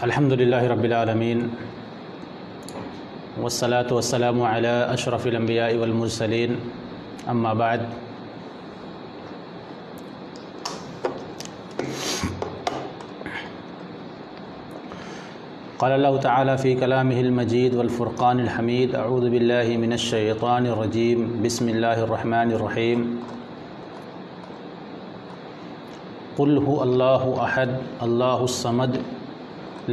الحمدللہ رب العالمین والصلاة والسلام علی اشرف الانبیاء والمرسلین اما بعد قال اللہ تعالی فی کلامہ المجید والفرقان الحمید اعوذ باللہ من الشیطان الرجیم بسم اللہ الرحمن الرحیم قل هو اللہ احد اللہ الصمد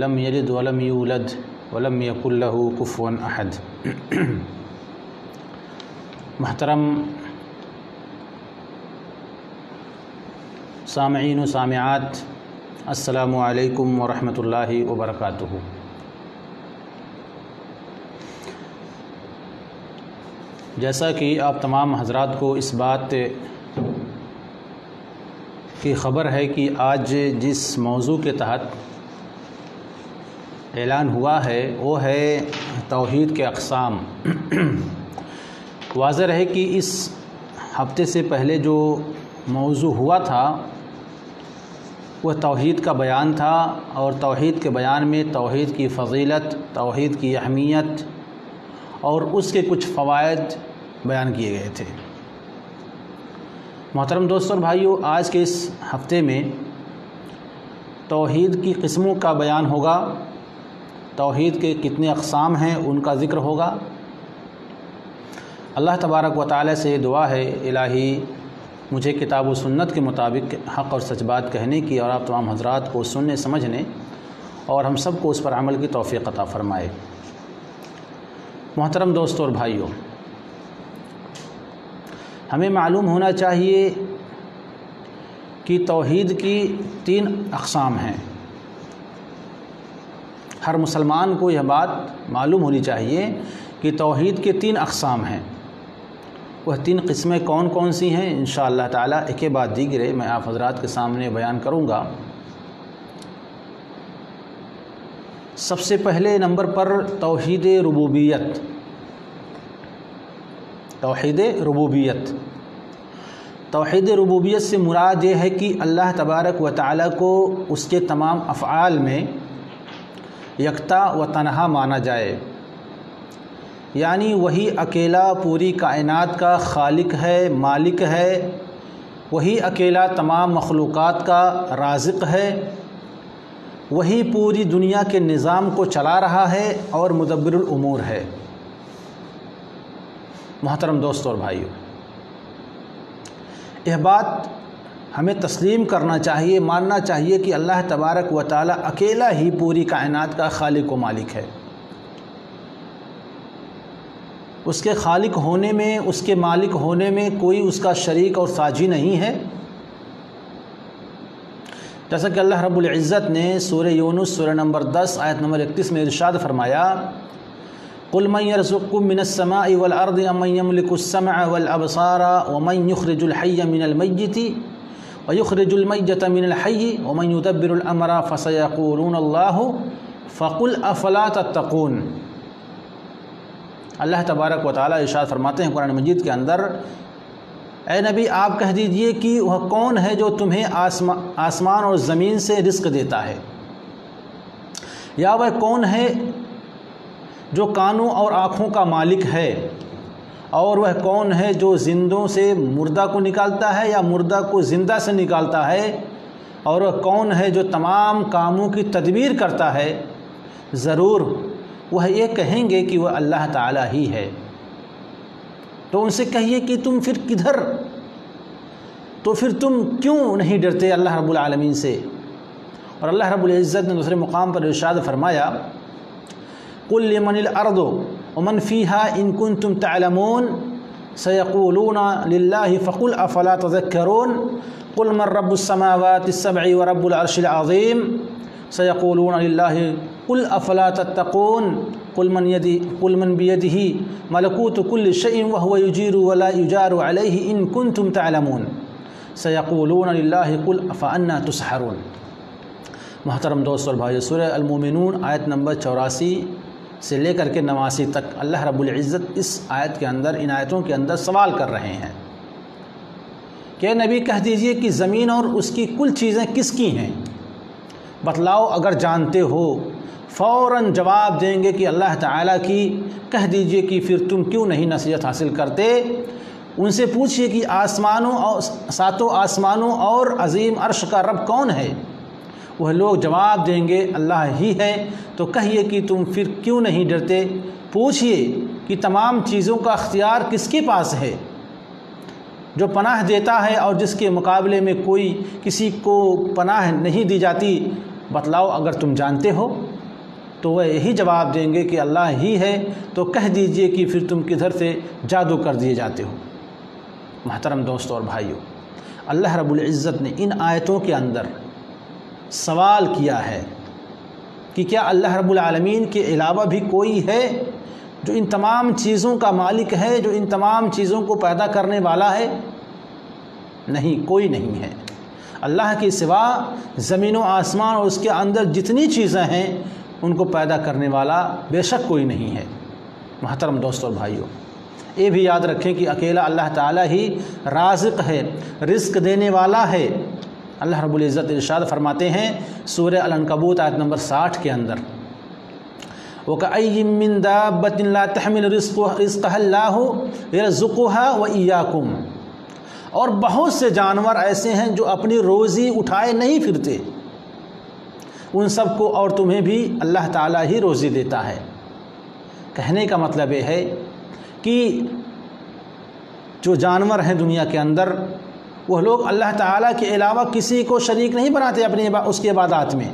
لم یلد ولم یولد ولم یکن لہ کفوا احد۔ محترم سامعین و سامعات، السلام علیکم ورحمۃ اللہ وبرکاتہ۔ جیسا کہ آپ تمام حضرات کو اس بات کی خبر ہے کہ آج جس موضوع کے تحت اعلان ہوا ہے وہ ہے توحید کے اقسام۔ واضح ہے کہ اس ہفتے سے پہلے جو موضوع ہوا تھا وہ توحید کا بیان تھا، اور توحید کے بیان میں توحید کی فضیلت، توحید کی اہمیت اور اس کے کچھ فوائد بیان کیے گئے تھے۔ محترم دوستوں اور بھائیوں، آج کے اس ہفتے میں توحید کی قسموں کا بیان ہوگا، توحید کے کتنے اقسام ہیں ان کا ذکر ہوگا۔ اللہ تبارک و تعالی سے دعا ہے الہی مجھے کتاب و سنت کے مطابق حق اور سچ بات کہنے کی، اور آپ تمام حضرات کو سننے سمجھنے اور ہم سب کو اس پر عمل کی توفیق عطا فرمائے۔ محترم دوستوں اور بھائیوں، ہمیں معلوم ہونا چاہیے کہ توحید کی 3 اقسام ہیں۔ ہر مسلمان کو یہ بات معلوم ہونی چاہیے کہ توحید کے 3 اقسام ہیں۔ وہ 3 قسمیں کون کون سی ہیں انشاءاللہ تعالی ایک کے بعد دیگرے میں آپ حضرات کے سامنے بیان کروں گا۔ سب سے پہلے نمبر پر توحید ربوبیت۔ توحید ربوبیت، توحید ربوبیت سے مراد یہ ہے کہ اللہ تبارک و تعالی کو اس کے تمام افعال میں یکتا و تنہا مانا جائے، یعنی وہی اکیلا پوری کائنات کا خالق ہے، مالک ہے، وہی اکیلا تمام مخلوقات کا رازق ہے، وہی پوری دنیا کے نظام کو چلا رہا ہے اور مدبر الامور ہے۔ محترم دوستوں اور بھائیوں، یہ بات ہمیں تسلیم کرنا چاہیے، ماننا چاہیے کہ اللہ تبارک و تعالی اکیلا ہی پوری کائنات کا خالق و مالک ہے۔ اس کے خالق ہونے میں، اس کے مالک ہونے میں کوئی اس کا شریک اور ساجی نہیں ہے۔ جیسا کہ اللہ رب العزت نے سورہ یونس سورہ نمبر 10 آیت نمبر 31 میں ارشاد فرمایا، قُلْ مَنْ يَرْزُقُكُم مِّنَ السَّمَاءِ وَالْأَرْضِ أَمَّن يَمْلِكُ السَّمْعَ وَالْأَبْصَارَ وَمَنْ يُخْرِجُ الْحَيَّ مِنَ الْمَيِّتِ وَيُخْرِجُ الْمَيِّتَ مِنَ الْحَيِّ وَمَنْ يُدَبِّرُ الْأَمْرَ فَسَيَقُولُونَ اللَّهُ فَقُلْ أَفَلَا تَتَّقُونَ۔ اللہ تبارک و تعالی ارشاد فرماتے ہیں قرآن مجید کے اندر، اے نبی آپ کہہ دیجئے کہ وہ کون ہے جو تمہیں آسمان اور زمین سے رزق دیتا ہے، یا وہ کون ہے جو کانوں اور آنکھوں کا مالک ہے، اور وہ کون ہے جو زندوں سے مردہ کو نکالتا ہے یا مردہ کو زندہ سے نکالتا ہے، اور وہ کون ہے جو تمام کاموں کی تدبیر کرتا ہے۔ ضرور وہ یہ کہیں گے کہ وہ اللہ تعالی ہی ہے۔ تو ان سے کہیے کہ تم پھر کدھر، تو پھر تم کیوں نہیں ڈرتے اللہ رب العالمین سے؟ اور اللہ رب العزت نے دوسرے مقام پر ارشاد فرمایا، قُلْ لِمَنِ الْأَرْضُ وَمَنْ فِيهَا إِن كُنتُمْ تَعْلَمُونَ سَيَقُولُونَ لِلَّهِ فَقُلْ أَفَلَا تَذَكَّرُونَ قُلْ مَنْ رَبُّ السَّمَاوَاتِ السَّبْعِ وَرَبُّ الْعَرْشِ الْعَظِيمِ سَيَقُولُونَ لِلَّهِ قُلْ أَفَلَا تَتَّقُونَ قُلْ مَنْ بِيَدِهِ مَلَكُوتُ كُلِّ شَيْءٍ وَهُوَ يُجِيرُ وَلَا يُجَارُ عَلَيْهِ إِن كُنتُمْ تَعْلَمُونَ سَيَقُولُونَ لِلَّهِ قُلْ أَفَأَنَّىٰ تُسْحَرُونَ۔ محترم دوست اور بھائی، سورہ المومنون آیت نمبر 84 سے لے کر کے 89 تک اللہ رب العزت اس آیت کے اندر، ان آیتوں کے اندر سوال کر رہے ہیں کہ نبی کہہ دیجئے کہ زمین اور اس کی کل چیزیں کس کی ہیں؟ بتلاؤ اگر جانتے ہو۔ فوراً جواب دیں گے کہ اللہ تعالیٰ کی۔ کہہ دیجئے کہ پھر تم کیوں نہیں نصیحت حاصل کرتے؟ ان سے پوچھئے کہ ساتوں آسمانوں اور عظیم عرش کا رب کون ہے؟ وہ لوگ جواب دیں گے اللہ ہی ہے۔ تو کہیے کہ تم پھر کیوں نہیں ڈرتے؟ پوچھئے کہ تمام چیزوں کا اختیار کس کے پاس ہے، جو پناہ دیتا ہے اور جس کے مقابلے میں کسی کو پناہ نہیں دی جاتی؟ بتلاؤ اگر تم جانتے ہو۔ تو وہ یہی جواب دیں گے کہ اللہ ہی ہے۔ تو کہہ دیجئے کہ پھر تم کدھر سے جادو کر دیے جاتے ہو۔ محترم دوستوں اور بھائیوں، اللہ رب العزت نے ان آیتوں کے اندر سوال کیا ہے کہ کیا اللہ رب العالمین کے علاوہ بھی کوئی ہے جو ان تمام چیزوں کا مالک ہے، جو ان تمام چیزوں کو پیدا کرنے والا ہے؟ نہیں، کوئی نہیں ہے۔ اللہ کے سوا زمین و آسمان اور اس کے اندر جتنی چیزیں ہیں ان کو پیدا کرنے والا بے شک کوئی نہیں ہے۔ محترم دوستوں اور بھائیوں، یہ بھی یاد رکھیں کہ اکیلا اللہ تعالیٰ ہی رازق ہے، رزق دینے والا ہے۔ اللہ رب العزت ارشاد فرماتے ہیں سورہ العنکبوت آیت نمبر 60 کے اندر، وَكَأَيٍّ مِّن دَابَّةٍ لَا تَحْمِلُ رِزْقَهَا اللَّهُ يَرْزُقُهَا وَإِيَّاكُمْ، اور بہت سے جانور ایسے ہیں جو اپنی روزی اٹھائے نہیں پھرتے، ان سب کو اور تمہیں بھی اللہ تعالیٰ ہی روزی دیتا ہے۔ کہنے کا مطلب یہ ہے کہ جو جانور ہیں دنیا کے اندر، وہ لوگ اللہ تعالیٰ کے علاوہ کسی کو شریک نہیں بناتے اپنی اس کی عبادات میں،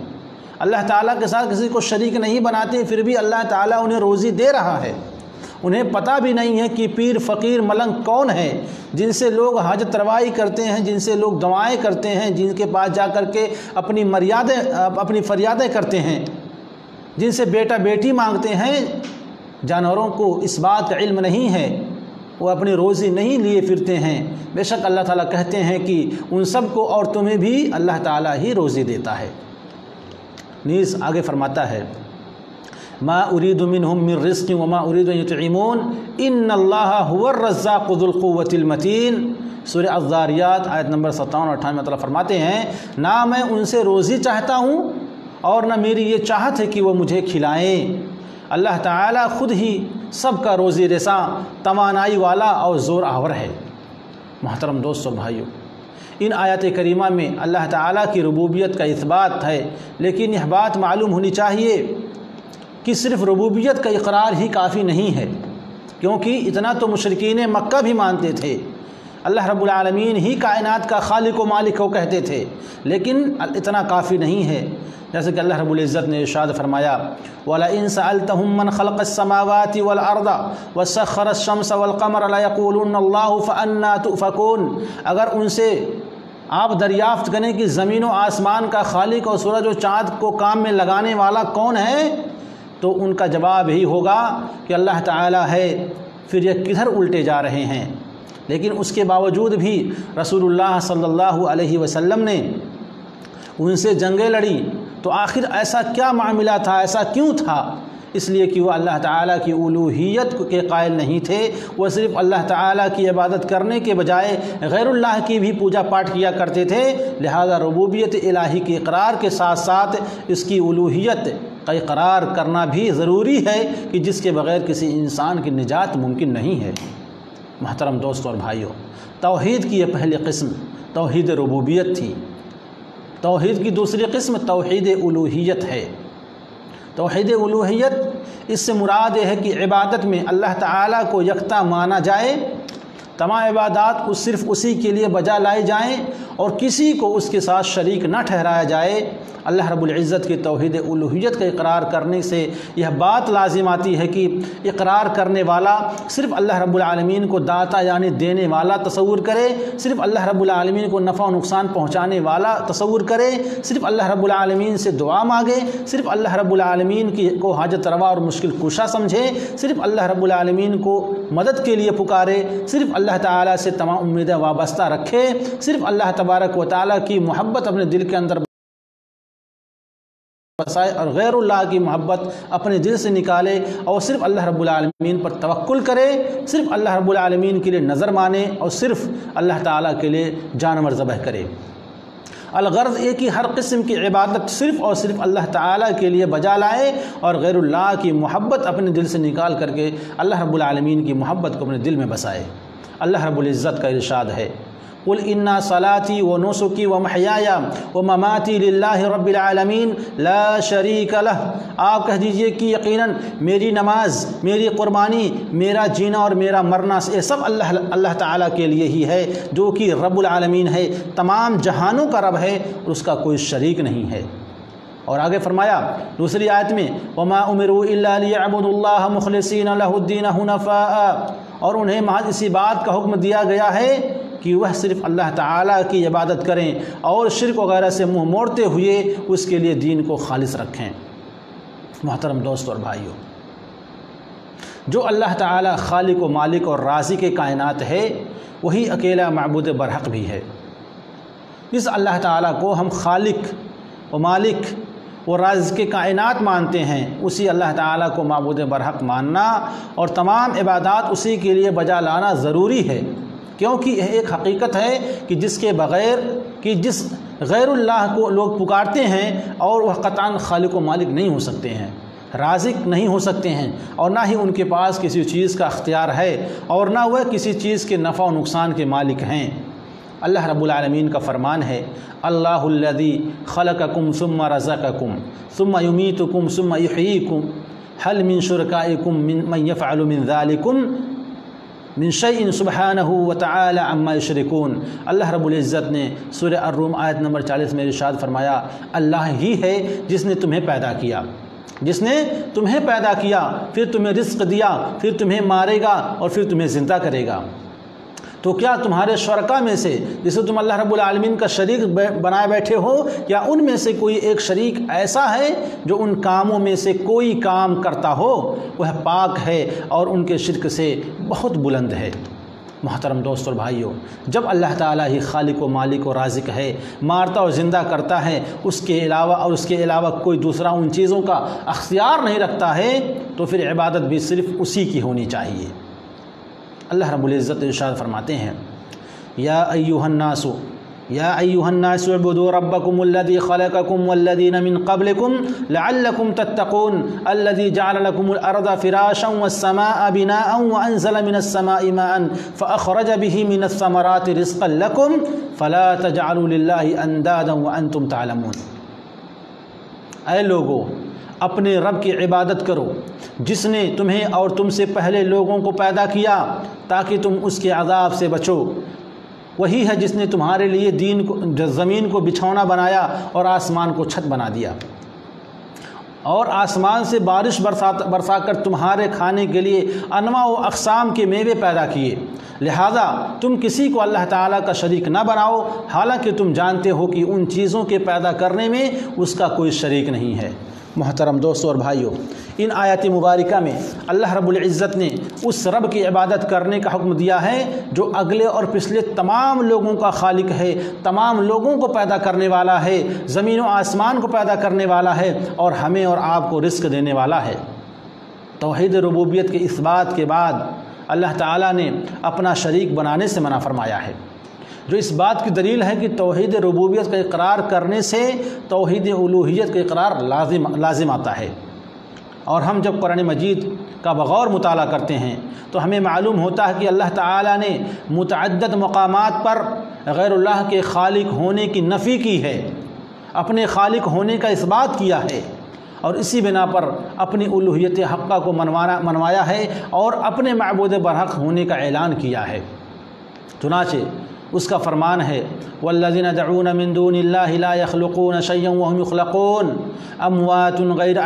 اللہ تعالیٰ کے ساتھ کسی کو شریک نہیں بناتے، پھر بھی اللہ تعالیٰ انہیں روزی دے رہا ہے۔ انہیں پتہ بھی نہیں ہے کہ پیر فقیر ملنگ کون ہے، جن سے لوگ حاجت روائی کرتے ہیں، جن سے لوگ دعائیں کرتے ہیں، جن کے پاس جا کر کے اپنی فریادیں کرتے ہیں، جن سے بیٹا بیٹی مانگتے ہیں۔ جانوروں کو اس بات کا علم نہیں ہے، وہ اپنی روزی نہیں لیے پھرتے ہیں۔ بے شک اللہ تعالیٰ کہتے ہیں کہ ان سب کو اور تمہیں بھی اللہ تعالیٰ ہی روزی دیتا ہے۔ نیز آگے فرماتا ہے ما اريد منهم من رزق وما اريد ان يطعمون ان اللہ هو الرزاق ذو القوة المتین۔ سورہ الذاریات آیت نمبر 57 اور 58 میں تعالیٰ فرماتے ہیں نہ میں ان سے روزی چاہتا ہوں اور نہ میری یہ چاہت ہے کہ وہ مجھے کھلائیں۔ اللہ تعالیٰ خود ہی سب کا روزی رساں، توانائی والا اور زور آور ہے۔ محترم دوستوں بھائیوں، ان آیات کریمہ میں اللہ تعالیٰ کی ربوبیت کا اثبات ہے، لیکن یہ بات معلوم ہونی چاہیے کہ صرف ربوبیت کا اقرار ہی کافی نہیں ہے، کیونکہ اتنا تو مشرکین مکہ بھی مانتے تھے، اللہ رب العالمین ہی کائنات کا خالق و مالک کو کہتے تھے، لیکن اتنا کافی نہیں ہے۔ جیسے کہ اللہ رب العزت نے ارشاد فرمایا وَلَئِن سَأَلْتَهُم مَّنْ خَلَقَ السَّمَاوَاتِ وَالْأَرْضَ وَسَخَّرَ الشَّمْسَ وَالْقَمَرَ لَيَقُولُنَّ اللَّهُ فَأَنَّىٰ تُؤْفَكُونَ، اگر ان سے آپ دریافت کریں کہ زمین و آسمان کا خالق اور سورج و چاند کو کام میں لگانے والا کون ہے، تو ان کا جواب یہی ہوگا کہ اللہ تعالیٰ ہے، پھر یہ کدھر الٹے جا رہے ہیں۔ لیکن اس کے باوجود بھی رسول اللہ صلی اللہ علیہ وسلم نے ان سے جنگیں لڑیں، تو آخر ایسا کیا معاملہ تھا، ایسا کیوں تھا؟ اس لیے کہ وہ اللہ تعالیٰ کی الوہیت کے قائل نہیں تھے، وہ صرف اللہ تعالیٰ کی عبادت کرنے کے بجائے غیر اللہ کی بھی پوجا پاٹ کیا کرتے تھے۔ لہذا ربوبیت الہی کے اقرار کے ساتھ ساتھ اس کی الوہیت کا اقرار کرنا بھی ضروری ہے، کہ جس کے بغیر کسی انسان کی نجات ممکن نہیں ہے۔ محترم دوستوں اور بھائیوں، توحید کی یہ پہلی قسم توحید ربوبیت تھی۔ توحید کی دوسری قسم توحید الوہیت ہے۔ توحید الوہیت اس سے مراد یہ ہے کہ عبادت میں اللہ تعالیٰ کو یکتا مانا جائے، تمام عبادات صرف اسی کے لیے بجا لائی جائیں اور کسی کو اس کے ساتھ شریک نہ ٹھہرایا جائے۔ اللہ رب العزت کی توحید الوہیت کا اقرار کرنے سے یہ بات لازم آتی ہے کہ اقرار کرنے والا صرف اللہ رب العالمین کو داتا یعنی دینے والا تصور کرے، صرف اللہ رب العالمین کو نفع و نقصان پہنچانے والا تصور کرے، صرف اللہ رب العالمین سے دعا مانگے، صرف اللہ رب العالمین کو حاجت روا اور مشکل کشا سمجھے، صرف اللہ رب العالمین کو مدد کے لیے پکارے، صرف اللہ تعالیٰ سے تمام امیدیں وابستہ رکھے، صرف اللہ تبارک و تعالیٰ کی محبت اپنے دل کے اندر بسائے اور غیر اللہ کی محبت اپنے دل سے نکالے اور صرف اللہ رب العالمین پر توکل کرے، صرف اللہ رب العالمین کے لیے نظر مانے اور صرف اللہ تعالیٰ کے لیے جانور ذبح کرے۔ الغرض یہ کہ ہر قسم کی عبادت صرف اور صرف اللہ تعالیٰ کے لیے بجا لائے اور غیر اللہ کی محبت اپنے دل سے نکال کر کے اللہ رب العالمین کی محبت کو اپنے دل میں بسائے۔ اللہ رب العزت کا ارشاد ہے، قل انا صلاتی و نسکی و محیایا و مماتی للہ رب العالمین لا شریک لہ، آپ کہہ دیجئے کہ یقیناً میری نماز، میری قربانی، میرا جینا اور میرا مرنا یہ سب اللہ تعالیٰ کے لیے ہی ہے، جو کہ رب العالمین ہے، تمام جہانوں کا رب ہے اور اس کا کوئی شریک نہیں ہے۔ اور آگے فرمایا دوسری آیت میں، وما امروا الا ليعبدوا الله مخلصین لہ الدین حنفاء، اور انہیں محض اسی بات کا حکم دیا گیا ہے کہ وہ صرف اللہ تعالیٰ کی عبادت کریں اور شرک وغیرہ سے منہ موڑتے ہوئے اس کے لیے دین کو خالص رکھیں۔ محترم دوست اور بھائیوں، جو اللہ تعالیٰ خالق و مالک اور رازق کائنات ہے وہی اکیلا معبود برحق بھی ہے۔ جس اللہ تعالیٰ کو ہم خالق و مالک و رازق کائنات مانتے ہیں، اسی اللہ تعالیٰ کو معبود برحق ماننا اور تمام عبادات اسی کے لیے بجا لانا ضروری ہے، کیونکہ یہ ایک حقیقت ہے کہ جس غیر اللہ کو لوگ پکارتے ہیں اور وہ قطعاً خالق و مالک نہیں ہو سکتے ہیں، رازق نہیں ہو سکتے ہیں، اور نہ ہی ان کے پاس کسی چیز کا اختیار ہے اور نہ وہ کسی چیز کے نفع و نقصان کے مالک ہیں۔ اللہ رب العالمین کا فرمان ہے، اللہ الذی خلقکم ثم رزقکم ثم یمیتکم ثم یحییکم هل من شرکائکم من یفعل من ذالکم من شیء سبحانہ وتعالی عما یشرکون۔ اللہ رب العزت نے سورہ الروم آیت نمبر 40 میں ارشاد فرمایا، اللہ ہی ہے جس نے تمہیں پیدا کیا، جس نے تمہیں پیدا کیا، پھر تمہیں رزق دیا، پھر تمہیں مارے گا اور پھر تمہیں زندہ کرے گا۔ تو کیا تمہارے شرکا میں سے جسے تم اللہ رب العالمین کا شریک بنائے بیٹھے ہو، کیا ان میں سے کوئی ایک شریک ایسا ہے جو ان کاموں میں سے کوئی کام کرتا ہو؟ وہ پاک ہے اور ان کے شرک سے بہت بلند ہے۔ محترم دوست اور بھائیوں، جب اللہ تعالیٰ ہی خالق و مالک و رازق ہے، مارتا اور زندہ کرتا ہے، اس کے علاوہ کوئی دوسرا ان چیزوں کا اختیار نہیں رکھتا ہے، تو پھر عبادت بھی صرف اسی کی ہونی چاہیے۔ اللہ رب العزت ارشاد فرماتے ہیں، یا ایھا الناس اعبدوا ربکم الذی خلقکم والذین من قبلکم لعلکم تتقون الذی جعل لکم الارض فراشا والسماء بناء وانزل من السماء ماء فاخرج به من الثمرات رزقا لکم فلا تجعلوا للہ اندادا وانتم تعلمون۔ اے لوگو، اپنے رب کی عبادت کرو جس نے تمہیں اور تم سے پہلے لوگوں کو پیدا کیا تاکہ تم اس کے عذاب سے بچو۔ وہی ہے جس نے تمہارے لیے زمین کو بچھونا بنایا اور آسمان کو چھت بنا دیا، اور آسمان سے بارش برسا کر تمہارے کھانے کے لیے انواع و اقسام کے میوے پیدا کیے۔ لہذا تم کسی کو اللہ تعالیٰ کا شریک نہ بناؤ، حالانکہ تم جانتے ہو کہ ان چیزوں کے پیدا کرنے میں اس کا کوئی شریک نہیں ہے۔ محترم دوستوں اور بھائیوں، ان آیات مبارکہ میں اللہ رب العزت نے اس رب کی عبادت کرنے کا حکم دیا ہے جو اگلے اور پچھلے تمام لوگوں کا خالق ہے، تمام لوگوں کو پیدا کرنے والا ہے، زمین و آسمان کو پیدا کرنے والا ہے اور ہمیں اور آپ کو رزق دینے والا ہے۔ توحید ربوبیت کے اس بات کے بعد اللہ تعالیٰ نے اپنا شریک بنانے سے منع فرمایا ہے، جو اس بات کی دلیل ہے کہ توحید ربوبیت کا اقرار کرنے سے توحید الوہیت کا اقرار لازم آتا ہے۔ اور ہم جب قرآن مجید کا بغور مطالعہ کرتے ہیں تو ہمیں معلوم ہوتا ہے کہ اللہ تعالیٰ نے متعدد مقامات پر غیر اللہ کے خالق ہونے کی نفی کی ہے، اپنے خالق ہونے کا اس بات کیا ہے، اور اسی بنا پر اپنی الوہیت حقہ کو منوایا ہے اور اپنے معبود برحق ہونے کا اعلان کیا ہے۔ چنانچہ اس کا فرمان ہے، والذین يدعون من دون اللہ لا يخلقون شیئا وهم يخلقون اموات غیر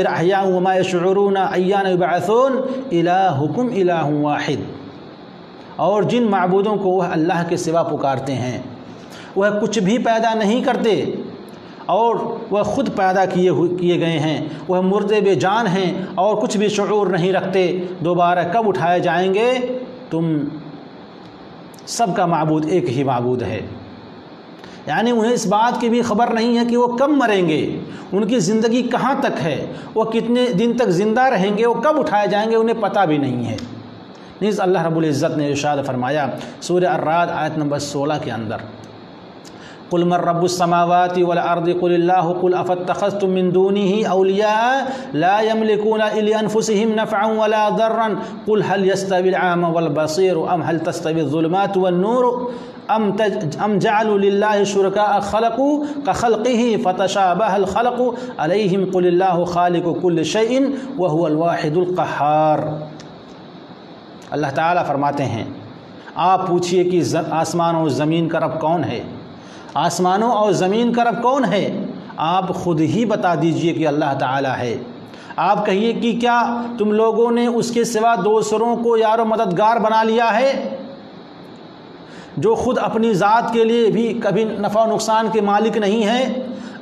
احیاء وما يشعرون ایان یبعثون الہکم الہ واحد۔ اور جن معبودوں کو وہ اللہ کے سوا پکارتے ہیں وہ کچھ بھی پیدا نہیں کرتے اور وہ خود پیدا کیے گئے ہیں، وہ مردے بے جان ہیں اور کچھ بھی شعور نہیں رکھتے، دوبارہ کب اٹھائے جائیں گے؟ تم سب کا معبود ایک ہی معبود ہے، یعنی انہیں اس بات کی بھی خبر نہیں ہے کہ وہ کب مریں گے، ان کی زندگی کہاں تک ہے، وہ کتنے دن تک زندہ رہیں گے، وہ کب اٹھائے جائیں گے، انہیں پتہ بھی نہیں ہے۔ نیز اللہ رب العزت نے ارشاد فرمایا سورہ الرعد آیت نمبر 16 کے اندر، قل من رب السماوات والارض قل اللہ قل افاتخذتم من دونه اولیاء لا يملكون لانفسهم نفعا ولا ضرا قل هل يستوي العامى والبصير ام هل تستوي الظلمات والنور ام جعلوا لله شركاء خلقوا كخلقه فتشابه الخلق عليهم قل الله خالق كل شيء وهو الواحد القهار۔ اللہ تعالیٰ فرماتے ہیں آپ پوچھئے کہ آسمان اور زمین کا رب کون ہے، آسمانوں اور زمین کا رب کون ہے؟ آپ خود ہی بتا دیجئے کہ اللہ تعالیٰ ہے۔ آپ کہیے کہ کیا تم لوگوں نے اس کے سوا دوسروں کو یار و مددگار بنا لیا ہے، جو خود اپنی ذات کے لیے بھی کبھی نفع و نقصان کے مالک نہیں ہے؟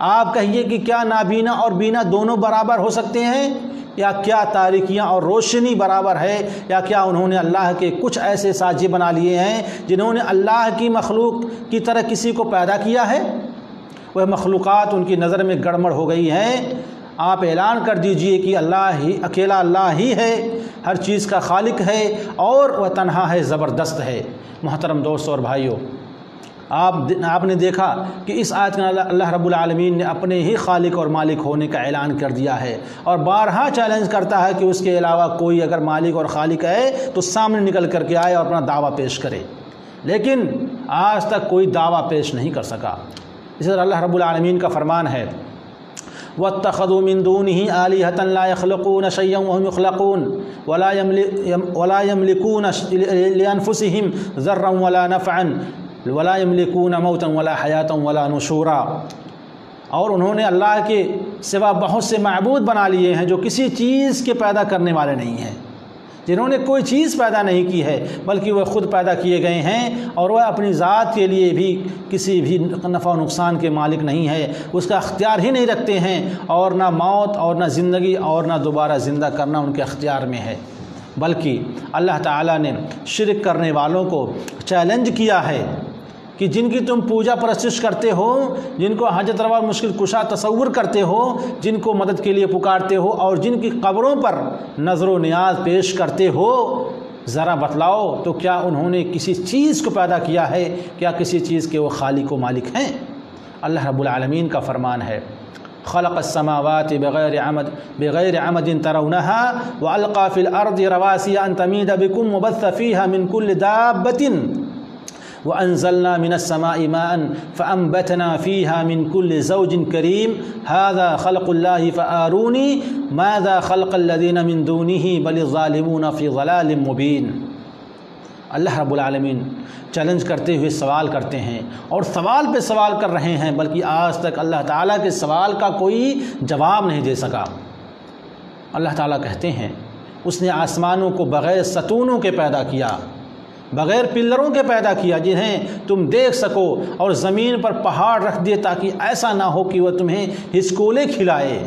آپ کہیے کہ کیا نابینا اور بینا دونوں برابر ہو سکتے ہیں، یا کیا تاریکیاں اور روشنی برابر ہے، یا کیا انہوں نے اللہ کے کچھ ایسے ساجی بنا لیے ہیں جنہوں نے اللہ کی مخلوق کی طرح کسی کو پیدا کیا ہے؟ وہ مخلوقات ان کی نظر میں گڑبڑ ہو گئی ہیں۔ آپ اعلان کر دیجئے کہ اللہ ہی اکیلا اللہ ہی ہے، ہر چیز کا خالق ہے اور وہ تنہا ہے، زبردست ہے۔ محترم دوستوں اور بھائیوں، آپ نے دیکھا کہ اس آیت میں اللہ رب العالمین نے اپنے ہی خالق اور مالک ہونے کا اعلان کر دیا ہے، اور بارہا چیلنج کرتا ہے کہ اس کے علاوہ کوئی اگر مالک اور خالق ہے تو سامنے نکل کر کے آئے اور اپنا دعویٰ پیش کرے، لیکن آج تک کوئی دعویٰ پیش نہیں کر سکا۔ اسی طرح اللہ رب العالمین کا فرمان ہے وَاتَّخَذُوا مِن دُونِهِ آلِهَةً لَا يَخْلُقُونَ شَيْئًا وَهُمْ يُخْلَقُونَ وَلَا يَمْلِكُونَ لِأَنفُسِهِمْ ضَرًّا وَلَا نَفْعًا وَلَا يَمْلِكُونَ مَوْتًا وَلَا حَيَاةً وَلَا نُشُورًا۔ اور انہوں نے اللہ کے سوا بہت سے معبود بنا لیے ہیں جو کسی چیز کے پیدا کرنے والے نہیں ہیں، جنہوں نے کوئی چیز پیدا نہیں کی ہے بلکہ وہ خود پیدا کیے گئے ہیں، اور وہ اپنی ذات کے لیے بھی کسی بھی نفع و نقصان کے مالک نہیں ہے، اس کا اختیار ہی نہیں رکھتے ہیں، اور نہ موت اور نہ زندگی اور نہ دوبارہ زندہ کرنا ان کے اختیار میں ہے۔ بلکہ اللہ تعالیٰ نے شرک کرنے والوں کو چیلنج کیا ہے کہ جن کی تم پوجا پرستش کرتے ہو، جن کو حاجت روا مشکل کشا تصور کرتے ہو، جن کو مدد کے لیے پکارتے ہو، اور جن کی قبروں پر نظر و نیاز پیش کرتے ہو، ذرا بتلاؤ تو کیا انہوں نے کسی چیز کو پیدا کیا ہے؟ کیا کسی چیز کے وہ خالق و مالک ہیں؟ اللہ رب العالمین کا فرمان ہے خلق السماوات بغیر عمد ترونها والقى في الارض رواسي ان تميد بكم وبث فيها من كل دابة وأنزلنا من السماء ماء فأنبتنا فيها من كل زوج كريم هذا خلق الله فآروني ماذا خلق الذين من دونه بل الظالمون في ضلال مبين۔ اللہ رب العالمین چیلنج کرتے ہوئے سوال کرتے ہیں، اور سوال پہ سوال کر رہے ہیں، بلکہ آج تک اللہ تعالیٰ کے سوال کا کوئی جواب نہیں دے سکا۔ اللہ تعالیٰ کہتے ہیں اس نے آسمانوں کو بغیر ستونوں کے پیدا کیا، بغیر پلروں کے پیدا کیا جنہیں تم دیکھ سکو، اور زمین پر پہاڑ رکھ دیے تاکہ ایسا نہ ہو کہ وہ تمہیں ہچکولے کھلائے،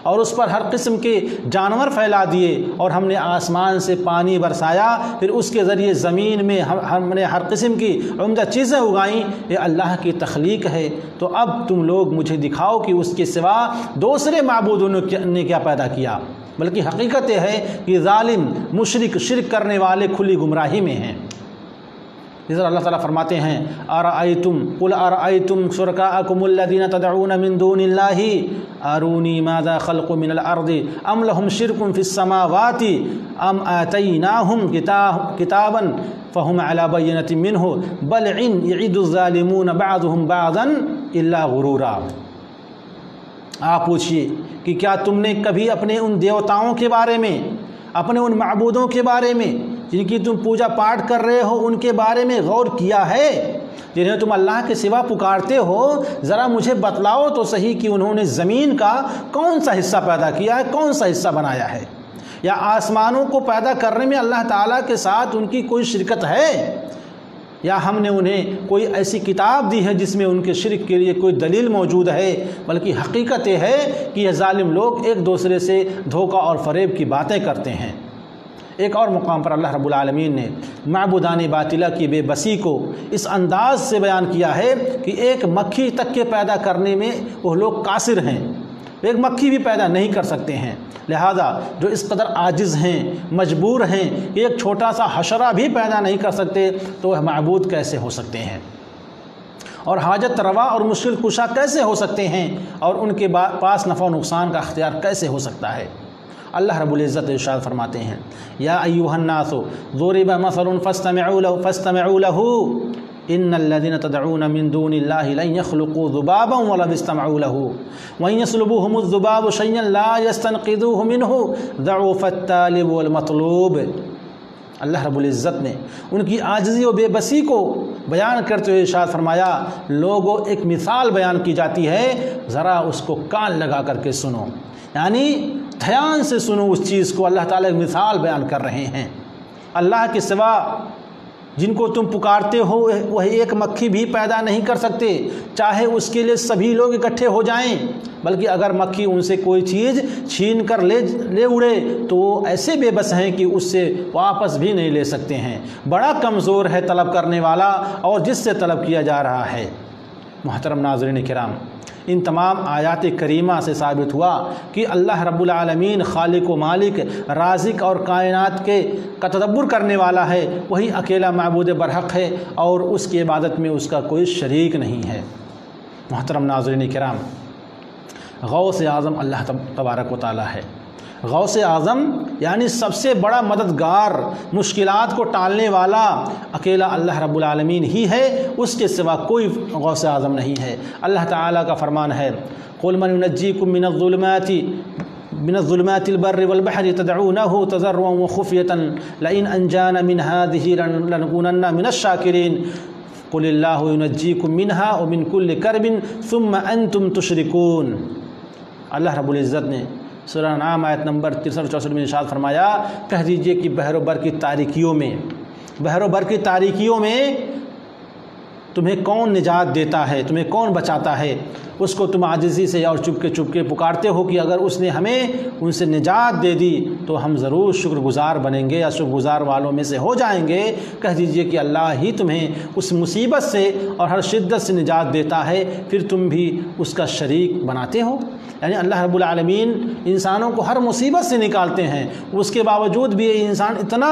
اور اس پر ہر قسم کے جانور پھیلا دیے، اور ہم نے آسمان سے پانی برسایا، پھر اس کے ذریعے زمین میں ہم نے ہر قسم کی عمدہ چیزیں اگائیں۔ یہ اللہ کی تخلیق ہے، تو اب تم لوگ مجھے دکھاؤ کہ اس کے سوا دوسرے معبودوں نے کیا پیدا کیا۔ بلکہ حقیقت یہ ہے کہ ظالم مشرک شرک کرنے والے کھلی گمراہی میں ہیں۔ اس طرح اللہ تعالیٰ فرماتے ہیں قل ارأیتم شرکاءکم الذین تدعون من دون اللہ ارونی ماذا خلقوا من الارض ام لهم شرک فی السماوات ام آتیناہم کتابا فهم على بینۃ منہ بل یعد الظالمون بعضهم بعضا الا غرورا۔ آپ پوچھئے کہ کیا تم نے کبھی اپنے ان دیوتاؤں کے بارے میں، اپنے ان معبودوں کے بارے میں جن کی تم پوجا پاٹ کر رہے ہو، ان کے بارے میں غور کیا ہے، جنہیں تم اللہ کے سوا پکارتے ہو؟ ذرا مجھے بتلاؤ تو صحیح کہ انہوں نے زمین کا کون سا حصہ پیدا کیا ہے، کون سا حصہ بنایا ہے، یا آسمانوں کو پیدا کرنے میں اللہ تعالیٰ کے ساتھ ان کی کوئی شرکت ہے، یا ہم نے انہیں کوئی ایسی کتاب دی ہے جس میں ان کے شرک کے لیے کوئی دلیل موجود ہے؟ بلکہ حقیقت یہ ہے کہ یہ ظالم لوگ ایک دوسرے سے دھوکہ اور فریب کی باتیں کرتے ہیں۔ ایک اور مقام پر اللہ رب العالمین نے معبودان باطلہ کی بے بسی کو اس انداز سے بیان کیا ہے کہ ایک مکھی تک کے پیدا کرنے میں وہ لوگ قاصر ہیں، ایک مکھی بھی پیدا نہیں کر سکتے ہیں، لہذا جو اس قدر عاجز ہیں، مجبور ہیں کہ ایک چھوٹا سا حشرہ بھی پیدا نہیں کر سکتے تو وہ معبود کیسے ہو سکتے ہیں، اور حاجت روا اور مشکل کشا کیسے ہو سکتے ہیں، اور ان کے پاس نفع و نقصان کا اختیار کیسے ہو سکتا ہے۔ اللہ رب العزت ارشاد فرماتے ہیں یا ایھا الناس ضرب مثل فاستمعوا له ان الذين تدعون من دون الله لن يخلقوا ذبابا ولو استمعوا له وان يسلبهم الذباب شيئا لا يستنقذوه منه ضعف الطالب والمطلوب۔ اللہ رب العزت نے ان کی عاجزی و بے بسی کو بیان کرتے ہوئے ارشاد فرمایا، لوگوں ایک مثال بیان کی جاتی ہے، ذرا اس کو کان لگا کر کے سنو، یعنی دھیان سے سنو اس چیز کو۔ اللہ تعالیٰ ایک مثال بیان کر رہے ہیں، اللہ کے سوا جن کو تم پکارتے ہو وہ ایک مکھی بھی پیدا نہیں کر سکتے، چاہے اس کے لیے سبھی لوگ اکٹھے ہو جائیں، بلکہ اگر مکھی ان سے کوئی چیز چھین کر لے اڑے تو وہ ایسے بے بس ہیں کہ اس سے واپس بھی نہیں لے سکتے ہیں۔ بڑا کمزور ہے طلب کرنے والا اور جس سے طلب کیا جا رہا ہے۔ محترم ناظرین کرام، ان تمام آیات کریمہ سے ثابت ہوا کہ اللہ رب العالمین خالق و مالک، رازق اور کائنات کا تدبر کرنے والا ہے، وہی اکیلا معبود برحق ہے اور اس کی عبادت میں اس کا کوئی شریک نہیں ہے۔ محترم ناظرین کرام، غوث اعظم اللہ تبارک و تعالی ہے۔ غوث اعظم یعنی سب سے بڑا مددگار، مشکلات کو ٹالنے والا اکیلا اللہ رب العالمین ہی ہے، اس کے سوا کوئی غوث اعظم نہیں ہے۔ اللہ تعالیٰ کا فرمان ہے قُلْ مَنْ يُنَجِّيكُم مِّنَ الظُّلُمَاتِ الْبَرِّ وَالْبَحْرِ تَدْعُونَهُ تَضَرُّعًا وَخُفْيَةً لَئِنْ أَنْجَانَا مِنْ هَٰذِهِ لَنَكُونَنَّ مِنَ الشَّاكِرِينَ قُلِ اللَّهُ يُنَجِّيكُم مِّنْهَا وَمِنْ كُلِّ كَرْبٍ ثُمَّ أَنْتُمْ تُشْرِكُونَ۔ اللہ رب العزت نے سورہ انعام آیت نمبر 63-64 میں ارشاد فرمایا، کہہ دیجئے کہ بحر و بر کی تاریکیوں میں تمہیں کون نجات دیتا ہے، تمہیں کون بچاتا ہے، اس کو تم عاجزی سے اور چپ کے پکارتے ہو کہ اگر اس نے ہمیں ان سے نجات دے دی تو ہم ضرور شکر گزار بنیں گے یا شکر گزار والوں میں سے ہو جائیں گے۔ کہہ دیجئے کہ اللہ ہی تمہیں اس مصیبت سے اور ہر شدت سے نجات دیتا ہے، پھر تم بھی اس کا شریک بناتے ہو۔ یعنی اللہ رب العالمین انسانوں کو ہر مصیبت سے نکالتے ہیں، اس کے باوجود بھی یہ انسان اتنا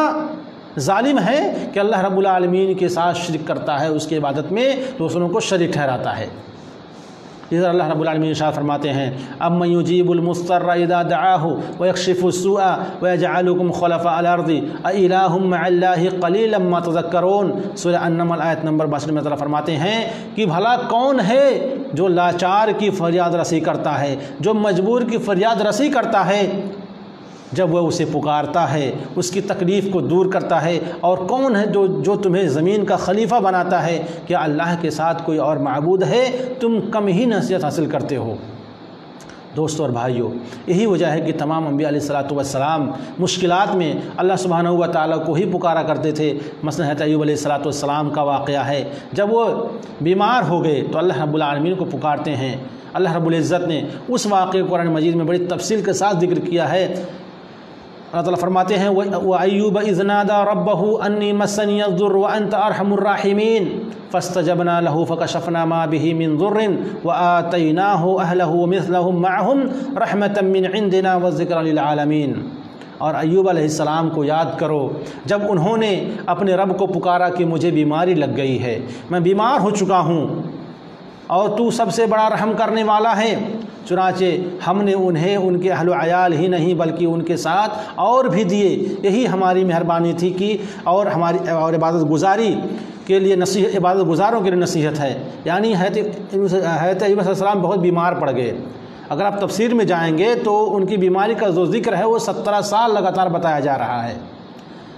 ظالم ہے کہ اللہ رب العالمین کے ساتھ شرک کرتا ہے، اس کی عبادت میں دوسروں کو شریک ٹھہراتا ہے۔ ادھر اللہ رب العالمین ارشاد فرماتے ہیں اَمَّن يُجِيبُ الْمُضْطَرَّ إِذَا دَعَاهُ وَيَكْشِفُ السُّوءَ وَيَجْعَلُكُمْ خُلَفَاءَ الْأَرْضِ أَإِلَٰهٌ مَّعَ اللَّهِ قَلِيلًا مَّا تَذَكَّرُونَ۔ سورہ النمل آیت نمبر 62 میں اللہ فرماتے ہیں کہ بھلا کون ہے جو لاچار کی فریاد رسی کرتا ہے، جو مجبور کی فریاد رسی کرتا ہے جب وہ اسے پکارتا ہے، اس کی تکلیف کو دور کرتا ہے، اور کون ہے جو تمہیں زمین کا خلیفہ بناتا ہے؟ کیا اللہ کے ساتھ کوئی اور معبود ہے؟ تم کم ہی نصیحت حاصل کرتے ہو۔ دوستو اور بھائیو، یہی وجہ ہے کہ تمام انبیاء علیہ السلام مشکلات میں اللہ سبحانہ و تعالیٰ کو ہی پکارا کرتے تھے۔ مثلا حضرت ایوب علیہ السلام کا واقعہ ہے، جب وہ بیمار ہو گئے تو اللہ رب العالمین کو پکارتے ہیں۔ اللہ رب العزت نے اس واقعے کو قرآن مجید میں بڑی تفصیل کے ساتھ ذکر کیا ہے۔ اللہ تعالیٰ فرماتے ہیں وَأَيُّوبَ إِذْ نَادَىٰ رَبَّهُ أَنِّي مَسَّنِيَ الضُّرُّ وَأَنْتَ أَرْحَمُ الرَّاحِمِينَ فَاسْتَجَبْنَا لَهُ فَكَشَفْنَا مَا بِهِ مِنْ ضُرٍّ وَآتَيْنَاهُ أَهْلَهُ وَمِثْلَهُم مَّعَهُمْ رَحْمَةً مِّنْ عِندِنَا وَذِكْرًا لِّلْعَالَمِينَ۔ اور ایوب علیہ السلام کو یاد کرو جب انہوں نے اپنے رب کو پکارا کہ مجھے بیماری لگ گئی ہے، میں بیمار ہو چکا ہوں اور تو سب سے بڑا رحم کرنے والا ہے، چنانچہ ہم نے انہیں ان کے اہل و عیال ہی نہیں بلکہ ان کے ساتھ اور بھی دیے۔ یہی ہماری مہربانی تھی کہ اور ہماری عبادت گزاری کے لیے عبادت گزاروں کے لیے نصیحت ہے۔ یعنی حضرت ایوب علیہ السلام بہت بیمار پڑ گئے۔ اگر آپ تفسیر میں جائیں گے تو ان کی بیماری کا جو ذکر ہے وہ 17 سال لگاتار بتایا جا رہا ہے۔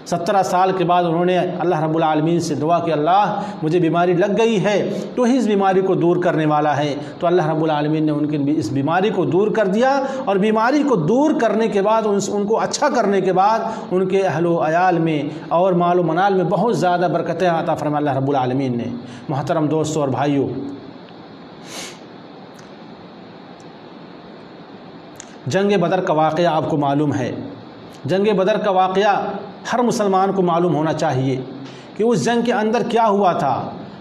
17 سال کے بعد انہوں نے اللہ رب العالمین سے دعا کہ اللہ مجھے بیماری لگ گئی ہے، تو ہی اس بیماری کو دور کرنے والا ہے۔ تو اللہ رب العالمین نے ان کی اس بیماری کو دور کر دیا، اور بیماری کو دور کرنے کے بعد ان کو اچھا کرنے کے بعد ان کے اہل و عیال میں اور مال و منال میں بہت زیادہ برکتیں عطا فرمائی اللہ رب العالمین نے۔ محترم دوستو اور بھائیو، جنگ بدر کا واقعہ آپ کو معلوم ہے۔ جنگ بدر کا واقعہ ہر مسلمان کو معلوم ہونا چاہیے کہ اس جنگ کے اندر کیا ہوا تھا۔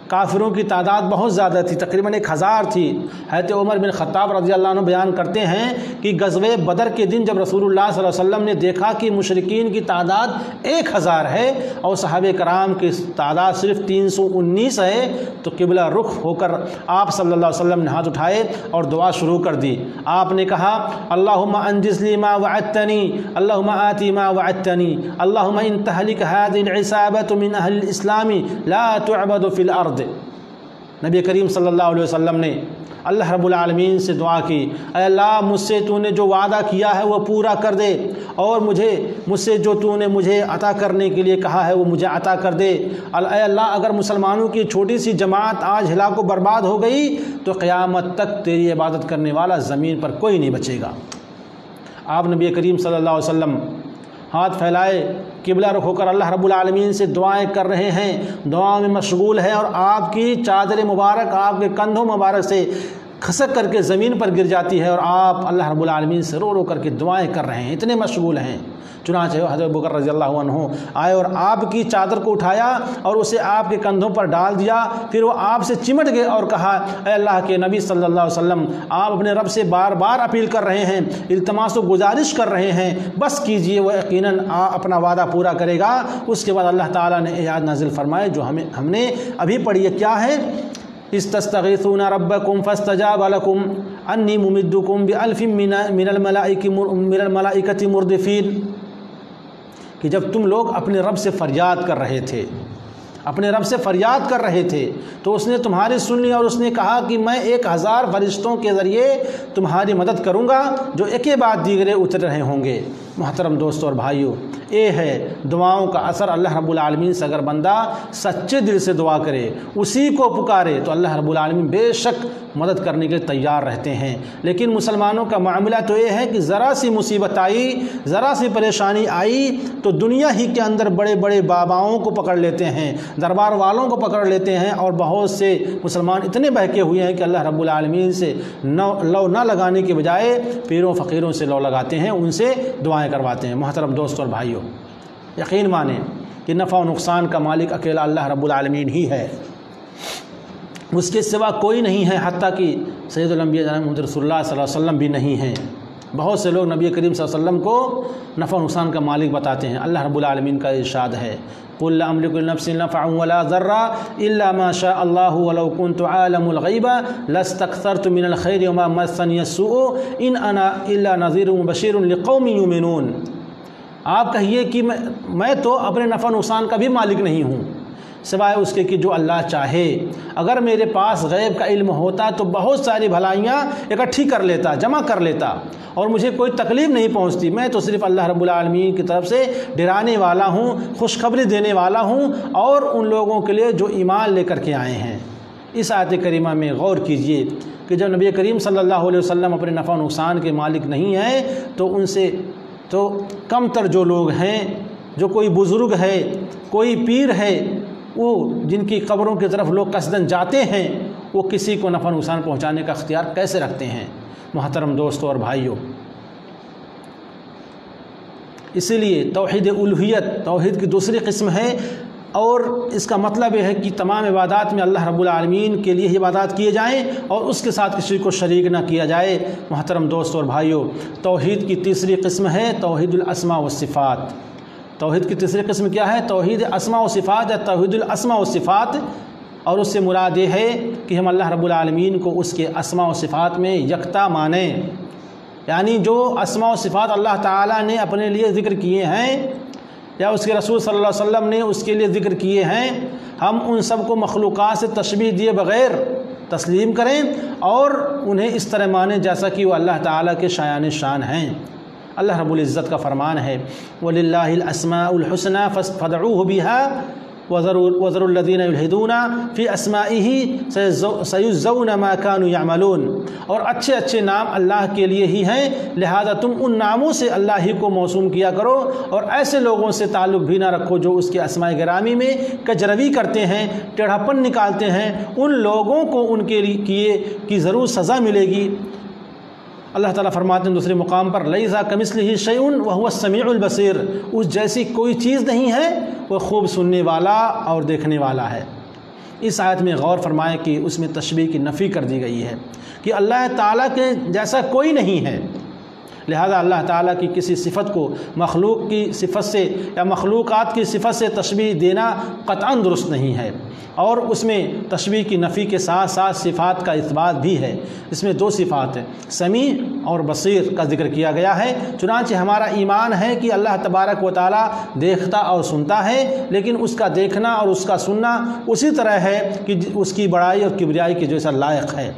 کافروں کی تعداد بہت زیادہ تھی، تقریباً 1000 تھی۔ حضرت عمر بن خطاب رضی اللہ عنہ بیان کرتے ہیں کہ غزوہ بدر کے دن جب رسول اللہ صلی اللہ علیہ وسلم نے دیکھا کہ مشرکین کی تعداد 1000 ہے اور صحابہ کرام کی تعداد صرف 319 ہے، تو قبلہ رخ ہو کر آپ صلی اللہ علیہ وسلم نے ہاتھ اٹھائے اور دعا شروع کر دی۔ آپ نے کہا اللہم انجز لی ما وعدتنی، اللہم آتی ما وعدتنی، اللہم ان تہلک هذه العصابة من اہل الاسلام لا تعبد فی الارض۔ نبی کریم صلی اللہ علیہ وسلم نے اللہ رب العالمین سے دعا کی، اے اللہ مجھ سے تو نے جو وعدہ کیا ہے وہ پورا کر دے، اور مجھ سے جو تو نے مجھے عطا کرنے کے لیے کہا ہے وہ مجھے عطا کر دے۔ اے اللہ اگر مسلمانوں کی چھوٹی سی جماعت آج ہلاک و برباد ہو گئی تو قیامت تک تیری عبادت کرنے والا زمین پر کوئی نہیں بچے گا۔ آپ نبی کریم صلی اللہ علیہ وسلم ہاتھ پھیلائے، قبلہ رخ ہو کر اللہ رب العالمین سے دعائیں کر رہے ہیں، دعاؤں میں مشغول ہیں، اور آپ کی چادر مبارک آپ کے کندھوں مبارک سے کھسک کر کے زمین پر گر جاتی ہے، اور آپ اللہ رب العالمین سے رو رو کر کے دعائیں کر رہے ہیں، اتنے مشغول ہیں۔ چنانچہ حضرت ابوبکر رضی اللہ عنہ آئے اور آپ کی چادر کو اٹھایا اور اسے آپ کے کندھوں پر ڈال دیا، پھر وہ آپ سے چمٹ گئے اور کہا اے اللہ کے نبی صلی اللہ علیہ وسلم، آپ اپنے رب سے بار بار اپیل کر رہے ہیں، التماس و گزارش کر رہے ہیں، بس کیجئے، وہ یقیناً اپنا وعدہ پورا کرے گا۔ اس کے بعد اللہ تعالیٰ نے آیات نازل فرمائے جو ہم نے ابھی پڑھی ہے، کیا ہے؟ استستغیثون ربکم فاستجاب لکم انی ممدکم بألف من الملائکۃ مردفین، کہ جب تم لوگ اپنے رب سے فریاد کر رہے تھے، اپنے رب سے فریاد کر رہے تھے تو اس نے تمہاری سن لی، اور اس نے کہا کہ میں 1000 فرشتوں کے ذریعے تمہاری مدد کروں گا جو ایک بعد دیگرے اتر رہے ہوں گے۔ محترم دوستوں اور بھائیوں، یہ ہے دعاؤں کا اثر۔ اللہ رب العالمین سے اگر بندہ سچے دل سے دعا کرے، اسی کو پکارے، تو اللہ رب العالمین بے شک مدد کرنے کے لیے تیار رہتے ہیں۔ لیکن مسلمانوں کا معاملہ تو یہ ہے کہ ذرا سی مصیبت آئی، ذرا سی پریشانی آئی تو دنیا ہی کے اندر بڑے بڑے باباؤں کو پکڑ لیتے ہیں، دربار والوں کو پکڑ لیتے ہیں، اور بہت سے مسلمان اتنے بہکے ہوئے ہیں کہ اللہ رب العالمین سے لو نہ لگانے کے بجائے پیروں فقیروں سے لو لگاتے ہیں، ان سے دعائیں کرواتے ہیں۔ محترم دوستوں اور بھائیوں، یقین مانیں کہ نفع و نقصان کا مالک اکیلا اللہ رب العالمین ہی ہے، اس کے سوا کوئی نہیں ہے، حتیٰ کہ سید الانبیاء جناب محمد رسول اللہ صلی اللہ علیہ وسلم بھی نہیں ہیں۔ بہت سے لوگ نبی کریم صلی اللہ علیہ وسلم کو نفع و نقصان کا مالک بتاتے ہیں۔ اللہ رب العالمین کا ارشاد ہے قُلْ لَا أَمْلِكُ لِنَفْسِي نَفْعًا وَلَا ضَرًّا إِلَّا مَا شَاءَ اللَّهُ وَلَوْ كُنْتُ عَالِمَ الْغَيْبِ لَاسْتَكْثَرْتُ مِنَ الْخَيْرِ وَمَا مَسَّنِيَ السُّوءُ إِنْ أَنَا إِلَّا نَذِيرٌ وَبَشِيرٌ لِقَوْمٍ يُؤْمِنُونَ۔ آپ کہیے کہ میں تو اپنے نفع نقصان کا بھی مالک نہیں ہوں، سوائے اس کے کہ جو اللہ چاہے۔ اگر میرے پاس غیب کا علم ہوتا تو بہت ساری بھلائیاں اکٹھی کر لیتا، جمع کر لیتا، اور مجھے کوئی تکلیف نہیں پہنچتی۔ میں تو صرف اللہ رب العالمین کی طرف سے ڈرانے والا ہوں، خوشخبری دینے والا ہوں، اور ان لوگوں کے لیے جو ایمان لے کر کے آئے ہیں۔ اس آیت کریمہ میں غور کیجئے کہ جب نبی کریم صلی اللہ علیہ وسلم اپنے نفع و نقصان کے مالک نہیں ہیں تو ان سے تو کم تر جو لوگ ہیں، جو کوئی بزرگ ہے، کوئی پیر ہے، وہ جن کی قبروں کی طرف لوگ قصداً جاتے ہیں، وہ کسی کو نفع نقصان پہنچانے کا اختیار کیسے رکھتے ہیں؟ محترم دوستوں اور بھائیوں، اسی لیے توحید الوہیت توحید کی دوسری قسم ہے، اور اس کا مطلب یہ ہے کہ تمام عبادات میں اللہ رب العالمین کے لیے ہی عبادات کیے جائیں اور اس کے ساتھ کسی کو شریک نہ کیا جائے۔ محترم دوستوں اور بھائیوں، توحید کی تیسری قسم ہے توحید الاسماء والصفات۔ توحید کی تیسری قسم کیا ہے؟ توحید اسماء و صفات یا توحید الاسماء و صفات، اور اس سے مراد یہ ہے کہ ہم اللہ رب العالمین کو اس کے اسماء و صفات میں یکتا مانیں، یعنی جو اسماء و صفات اللہ تعالیٰ نے اپنے لیے ذکر کیے ہیں یا اس کے رسول صلی اللہ علیہ وسلم نے اس کے لیے ذکر کیے ہیں، ہم ان سب کو مخلوقات سے تشبیہ دیے بغیر تسلیم کریں اور انہیں اس طرح مانیں جیسا کہ وہ اللہ تعالیٰ کے شایان شان ہیں۔ اللہ رب العزت کا فرمان ہے وَلِلَّهِ الْأَسْمَاءُ الْحُسْنَى فَادْعُوهُ بِهَا وَذَرُوا الَّذِينَ يُلْحِدُونَ فِي أَسْمَائِهِ سَيُجْزَوْنَ مَا كَانُوا يَعْمَلُونَ، اور اچھے اچھے نام اللہ کے لیے ہی ہیں، لہذا تم ان ناموں سے اللہ ہی کو موسوم کیا کرو، اور ایسے لوگوں سے تعلق بھی نہ رکھو جو اس کے اسماء گرامی میں کجروی کرتے ہیں، ٹیڑھاپن نکالتے ہیں۔ ان لوگوں کو ان کے لیے کی ضرور سزا ملے گی۔ اللہ تعالیٰ فرماتے ہیں دوسرے مقام پر لیسا کمثلہ شیء وہو السمیع البصیر، اس جیسی کوئی چیز نہیں ہے، وہ خوب سننے والا اور دیکھنے والا ہے۔ اس آیت میں غور فرمائیں کہ اس میں تشبیہ کی نفی کر دی گئی ہے کہ اللہ تعالیٰ کے جیسا کوئی نہیں ہے، لہذا اللہ تعالیٰ کی کسی صفت کو مخلوق کی صفت سے یا مخلوقات کی صفت سے تشبیہ دینا قطعاً درست نہیں ہے، اور اس میں تشبیہ کی نفی کے ساتھ ساتھ صفات کا اثبات بھی ہے۔ اس میں دو صفات ہیں، سمیع اور بصیر کا ذکر کیا گیا ہے، چنانچہ ہمارا ایمان ہے کہ اللہ تبارک و تعالیٰ دیکھتا اور سنتا ہے، لیکن اس کا دیکھنا اور اس کا سننا اسی طرح ہے کہ اس کی بڑائی اور کبریائی کے جیسا لائق ہے۔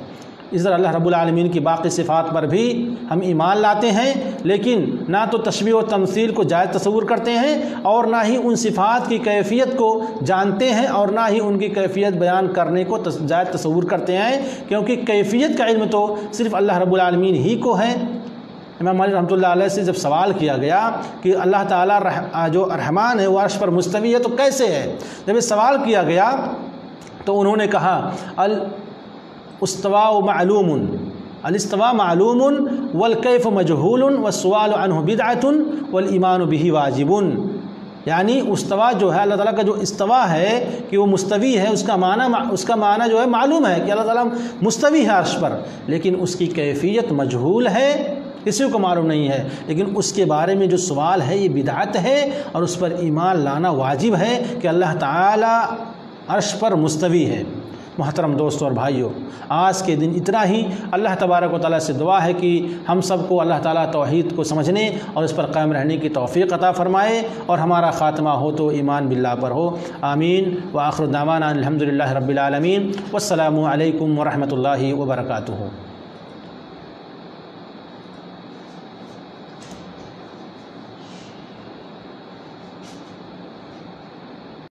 اس طرح اللہ رب العالمین کی باقی صفات پر بھی ہم ایمان لاتے ہیں، لیکن نہ تو تشبیہ و تمثیل کو جائز تصور کرتے ہیں، اور نہ ہی ان صفات کی کیفیت کو جانتے ہیں، اور نہ ہی ان کی کیفیت بیان کرنے کو جائز تصور کرتے ہیں، کیونکہ کیفیت کا علم تو صرف اللہ رب العالمین ہی کو ہے۔ امام مالک رحمۃ اللہ علیہ سے جب سوال کیا گیا کہ اللہ تعالیٰ جو رحمان ہے وہ عرش پر مستوی ہے تو کیسے ہے، جب یہ سوال کیا گیا تو انہوں نے کہا الاستواء معلوم، الاستواء معلوم والکیف مجہول والسؤال عنہ بدعۃ والایمان بہ واجب، یعنی استوا جو ہے اللہ تعالیٰ کا جو استوا ہے کہ وہ مستوی ہے، اس کا معنی جو ہے معلوم ہے کہ اللہ تعالیٰ مستوی ہے عرش پر، لیکن اس کی کیفیت مجہول ہے، کسی کو معلوم نہیں ہے، لیکن اس کے بارے میں جو سوال ہے یہ بدعت ہے، اور اس پر ایمان لانا واجب ہے کہ اللہ تعالیٰ عرش پر مستوی ہے۔ محترم دوستوں اور بھائیوں، آج کے دن اتنا ہی۔ اللہ تبارک و تعالیٰ سے دعا ہے کہ ہم سب کو اللہ تعالیٰ توحید کو سمجھنے اور اس پر قائم رہنے کی توفیق عطا فرمائے، اور ہمارا خاتمہ ہو تو ایمان باللہ پر ہو۔ آمین۔ وآخر دعوانا الحمدللہ رب العالمین، والسلام علیکم ورحمۃ اللہ وبرکاتہ۔